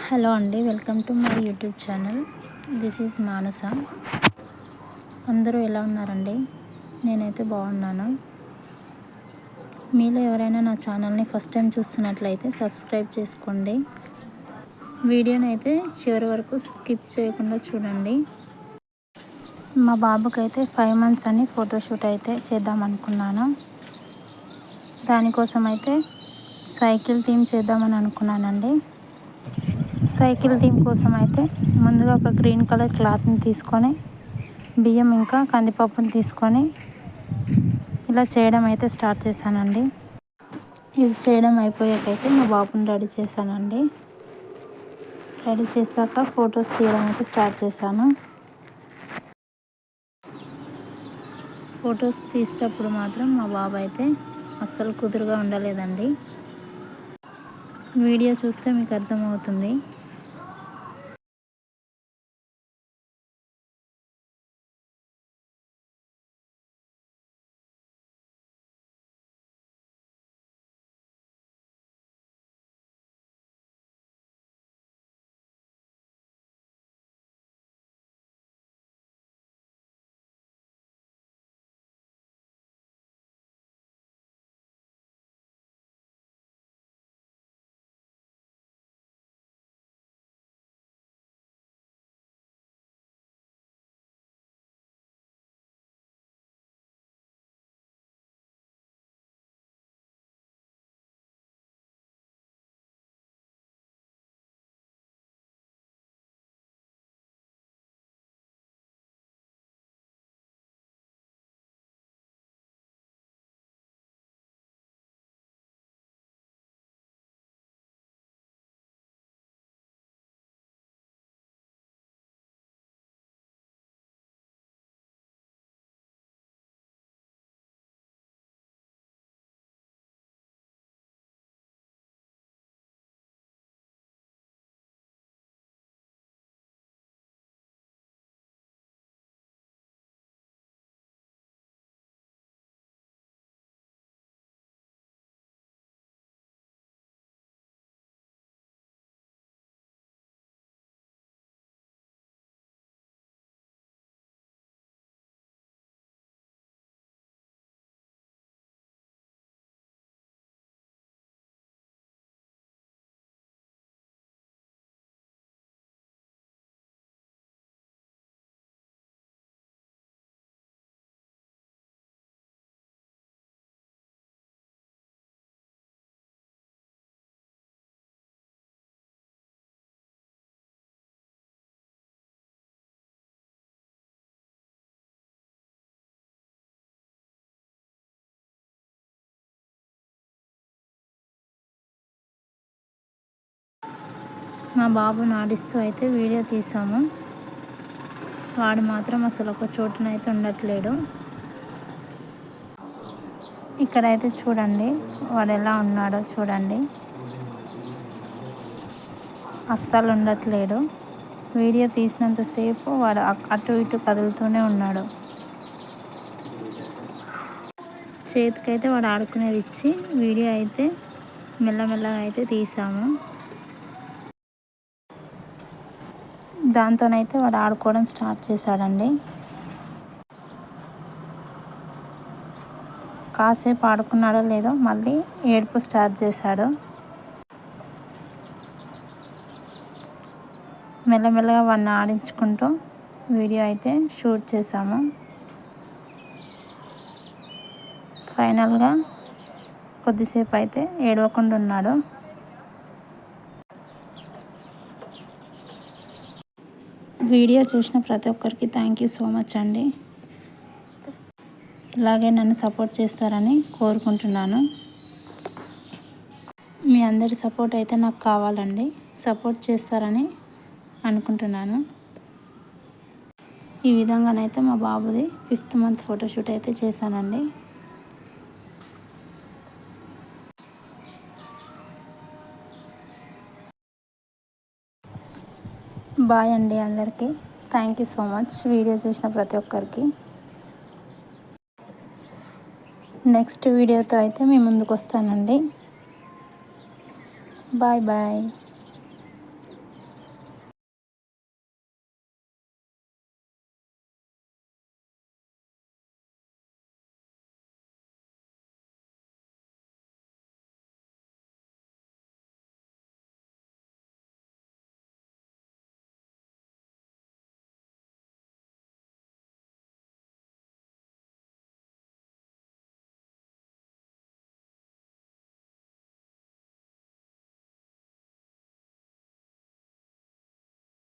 Hello అండి, welcome to my YouTube channel. This is Manasa. అందరూ ఎలా ఉన్నారండి? నేనైతే బాగున్నాను. మీలో ఎవరైనా నా ఛానల్ని ఫస్ట్ టైం చూస్తున్నట్లయితే సబ్స్క్రైబ్ చేసుకోండి. వీడియోని అయితే చివరి వరకు స్కిప్ చేయకుండా చూడండి. మా బాబుకైతే 5 months అని ఫోటోషూట్ అయితే చేద్దాం అనుకున్నాను. దానికోసం అయితే సైకిల్ థీమ్ చేద్దామని అనుకున్నానండి. సైకిల్ థీమ్ కోసం అయితే ముందుగా ఒక గ్రీన్ కలర్ క్లాత్ని తీసుకొని బియ్యం ఇంకా కందిపప్పుని తీసుకొని ఇలా చేయడం అయితే స్టార్ట్ చేశానండి. ఇది చేయడం అయిపోయాకైతే మా బాబుని రెడీ చేశానండి. రెడీ చేశాక ఫొటోస్ తీయడం అయితే స్టార్ట్ చేశాను. ఫొటోస్ తీసేటప్పుడు మాత్రం మా బాబు అయితే అస్సలు కుదురుగా ఉండలేదండి. వీడియో చూస్తే మీకు అర్థమవుతుంది. మా బాబుని ఆడిస్తూ అయితే వీడియో తీసాము. వాడు మాత్రం అసలు ఒక చోటునైతే ఉండట్లేడు. ఇక్కడైతే చూడండి వాడు ఎలా ఉన్నాడో చూడండి. అస్సలు ఉండట్లేడు. వీడియో తీసినంతసేపు వాడు అటు ఇటు కదులుతూనే ఉన్నాడు. చేతికైతే వాడు ఆడుకునేది ఇచ్చి వీడియో అయితే మెల్లమెల్లగా అయితే తీసాము. దాంతోనైతే వాడు ఆడుకోవడం స్టార్ట్ చేశాడండి. కాసేపు ఆడుకున్నాడో లేదో మళ్ళీ ఏడుపు స్టార్ట్ చేశాడు. మెల్లమెల్లగా వాడిని ఆడించుకుంటూ వీడియో అయితే షూట్ చేశాము. ఫైనల్గా కొద్దిసేపు అయితే ఏడవకుండా ఉన్నాడు. వీడియో చూసిన ప్రతి ఒక్కరికి థ్యాంక్ యూ సో మచ్ అండి. ఇలాగే నన్ను సపోర్ట్ చేస్తారని కోరుకుంటున్నాను. మీ అందరి సపోర్ట్ అయితే నాకు కావాలండి. సపోర్ట్ చేస్తారని అనుకుంటున్నాను. ఈ విధంగానైతే మా బాబుది 5th month ఫోటోషూట్ అయితే చేశానండి. బాయ్ అండి అందరికీ. Thank you so much video చూసిన ప్రతి ఒక్కరికి. నెక్స్ట్ వీడియోతో అయితే మీ ముందుకు వస్తానండి. Bye bye.